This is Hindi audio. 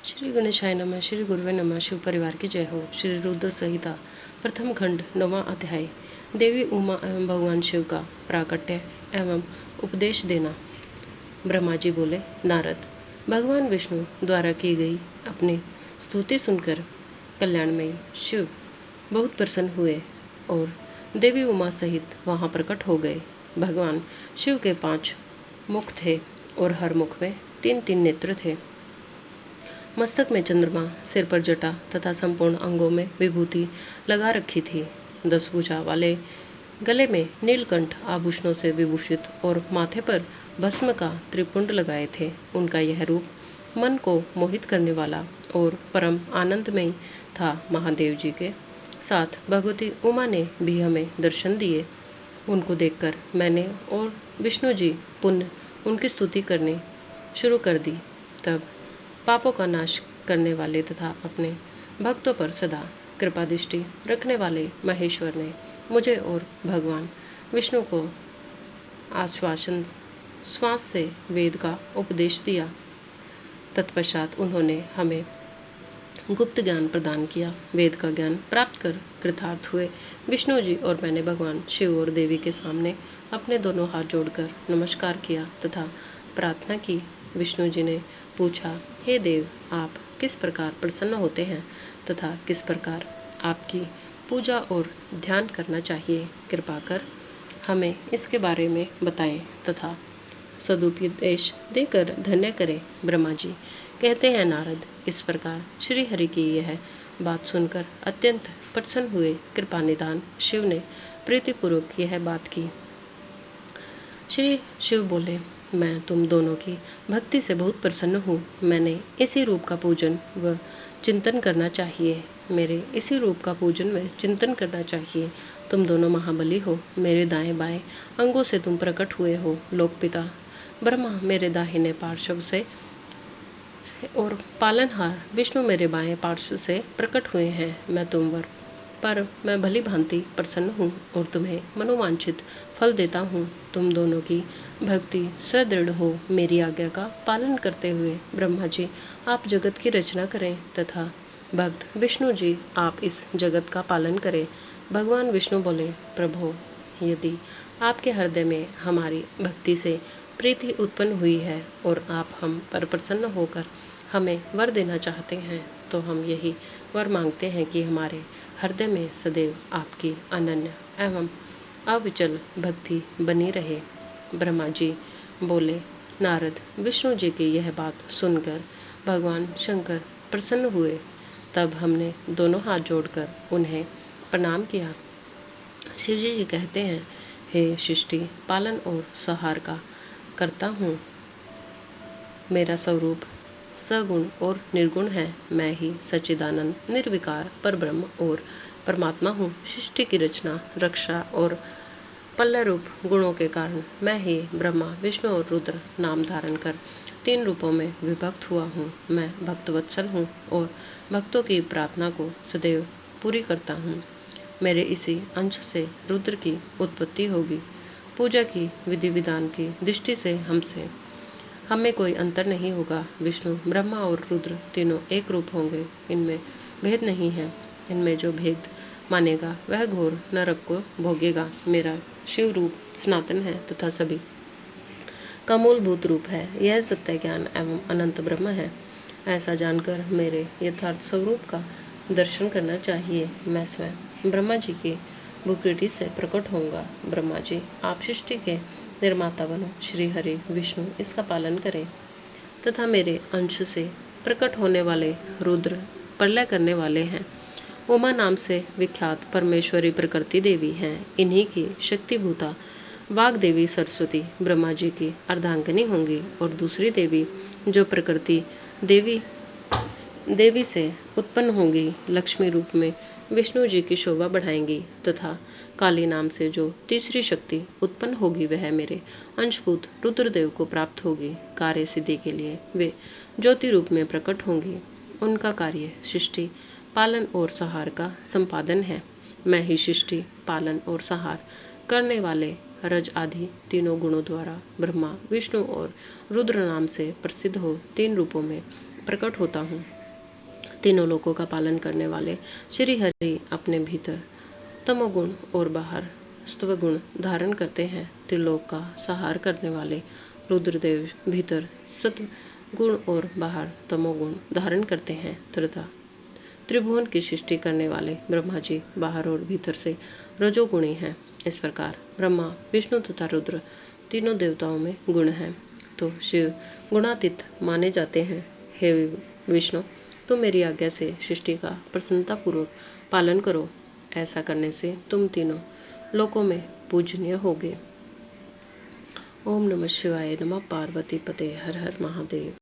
श्री गणेशाय नमः। श्री गुरुवे नमः। शिव परिवार की जय हो। श्री रुद्र संहिता प्रथम खंड 9वां अध्याय। देवी उमा एवं भगवान शिव का प्राकट्य एवं उपदेश देना। ब्रह्मा जी बोले, नारद, भगवान विष्णु द्वारा की गई अपनी स्तुति सुनकर कल्याणमयी शिव बहुत प्रसन्न हुए और देवी उमा सहित वहाँ प्रकट हो गए। भगवान शिव के 5 मुख थे और हर मुख में 3-3 नेत्र थे। मस्तक में चंद्रमा, सिर पर जटा तथा संपूर्ण अंगों में विभूति लगा रखी थी। 10 भुजा वाले गले में नीलकंठ आभूषणों से विभूषित और माथे पर भस्म का त्रिपुंड लगाए थे। उनका यह रूप मन को मोहित करने वाला और परम आनंदमय था। महादेव जी के साथ भगवती उमा ने भी हमें दर्शन दिए। उनको देखकर मैंने और विष्णु जी पुण्य उनकी स्तुति करनी शुरू कर दी। तब पापों का नाश करने वाले तथा अपने भक्तों पर सदा कृपा दृष्टि रखने वाले महेश्वर ने मुझे और भगवान विष्णु को आश्वासन श्वास से वेद का उपदेश दिया। तत्पश्चात उन्होंने हमें गुप्त ज्ञान प्रदान किया। वेद का ज्ञान प्राप्त कर कृतार्थ हुए विष्णु जी और मैंने भगवान शिव और देवी के सामने अपने दोनों हाथ जोड़कर नमस्कार किया तथा प्रार्थना की। विष्णु जी ने पूछा, हे देव, आप किस प्रकार प्रसन्न होते हैं तथा किस प्रकार आपकी पूजा और ध्यान करना चाहिए? कृपा कर हमें इसके बारे में बताएं तथा सदुपदेश देकर धन्य करें। ब्रह्मा जी कहते हैं, नारद, इस प्रकार श्री हरि की यह बात सुनकर अत्यंत प्रसन्न हुए। कृपा निधान शिव ने प्रीतिपूर्वक यह बात की। श्री शिव बोले, मैं तुम दोनों की भक्ति से बहुत प्रसन्न हूँ। मैंने इसी रूप का पूजन व चिंतन करना चाहिए। मेरे इसी रूप का पूजन व चिंतन करना चाहिए। तुम दोनों महाबली हो। मेरे दाएं बाएं अंगों से तुम प्रकट हुए हो। लोकपिता ब्रह्मा मेरे दाहिने पार्श्व से और पालनहार विष्णु मेरे बाएं पार्श्व से प्रकट हुए हैं। मैं तुम पर मैं भली भांति प्रसन्न हूँ और तुम्हें मनोवांछित फल देता हूँ। तुम दोनों की भक्ति सुदृढ़ हो। मेरी आज्ञा का पालन करते हुए ब्रह्मा जी आप जगत की रचना करें तथा भक्त विष्णु जी आप इस जगत का पालन करें। भगवान विष्णु बोले, प्रभो, यदि आपके हृदय में हमारी भक्ति से प्रीति उत्पन्न हुई है और आप हम पर प्रसन्न होकर हमें वर देना चाहते हैं तो हम यही वर मांगते हैं कि हमारे हृदय में सदैव आपकी अनन्य एवं अविचल भक्ति बनी रहे। ब्रह्मा जी बोले, नारद, विष्णु जी की यह बात सुनकर भगवान शंकर प्रसन्न हुए। तब हमने दोनों हाथ जोड़कर उन्हें प्रणाम किया। शिवजी जी कहते हैं, हे सृष्टि पालन और संहार का करता हूँ। मेरा स्वरूप सगुण और निर्गुण है। मैं ही सच्चिदानंद निर्विकार परब्रह्म और परमात्मा हूँ। सृष्टि की रचना, रक्षा और पल्लव रूप गुणों के कारण मैं ही ब्रह्मा, विष्णु और रुद्र नाम धारण कर 3 रूपों में विभक्त हुआ हूँ। मैं भक्तवत्सल हूँ और भक्तों की प्रार्थना को सदैव पूरी करता हूँ। मेरे इसी अंश से रुद्र की उत्पत्ति होगी। पूजा की विधि विधान की दृष्टि से हमें कोई अंतर नहीं होगा। विष्णु, ब्रह्मा और रुद्र तीनों एक रूप होंगे। इनमें भेद नहीं है। इनमें जो भेद मानेगा वह घोर नरक को भोगेगा। मेरा शिव रूप सनातन है तथा सभी का मूलभूत रूप है। यह सत्य ज्ञान एवं अनंत ब्रह्म है। ऐसा जानकर मेरे यथार्थ स्वरूप का दर्शन करना चाहिए। मैं स्वयं ब्रह्मा जी की भूकृति से प्रकट होऊंगा। ब्रह्मा जी आप सृष्टि के निर्माता बनो। श्री हरि विष्णु इसका पालन करें तथा मेरे अंश से प्रकट होने वाले रुद्र प्रलय करने वाले हैं। उमा नाम से विख्यात परमेश्वरी प्रकृति देवी हैं। इन्हीं की शक्तिभूता वाग देवी सरस्वती ब्रह्मा जी की अर्धांगिनी होंगी और दूसरी देवी जो प्रकृति देवी से उत्पन्न होंगी लक्ष्मी रूप में विष्णु जी की शोभा बढ़ाएंगी तथा काली नाम से जो तीसरी शक्ति उत्पन्न होगी वह मेरे अंशभूत रुद्रदेव को प्राप्त होगी। कार्य सिद्धि के लिए वे ज्योति रूप में प्रकट होंगी। उनका कार्य सृष्टि पालन और संहार का संपादन है। मैं ही सृष्टि पालन और संहार करने वाले रज आदि तीनों गुणों द्वारा ब्रह्मा, विष्णु और रुद्र नाम से प्रसिद्ध हो 3 रूपों में प्रकट होता हूँ। तीनों लोकों का पालन करने वाले श्री हरि अपने भीतर तमोगुण और बाहर सत्वगुण धारण करते हैं। त्रिलोक का संहार करने वाले रुद्रदेव भीतर सत्व गुण और बाहर तमोगुण धारण करते हैं तथा त्रिभुवन की सृष्टि करने वाले ब्रह्मा जी बाहर और भीतर से रजोगुणी हैं। इस प्रकार ब्रह्मा, विष्णु तथा रुद्र तीनों देवताओं में गुण हैं, तो शिव गुणातीत माने जाते हैं। हे विष्णु, तुम मेरी आज्ञा से सृष्टि का प्रसन्नतापूर्वक पालन करो। ऐसा करने से तुम तीनों लोकों में पूजनीय होगे। ओम नमः शिवाय। नमः पार्वती पते। हर हर महादेव।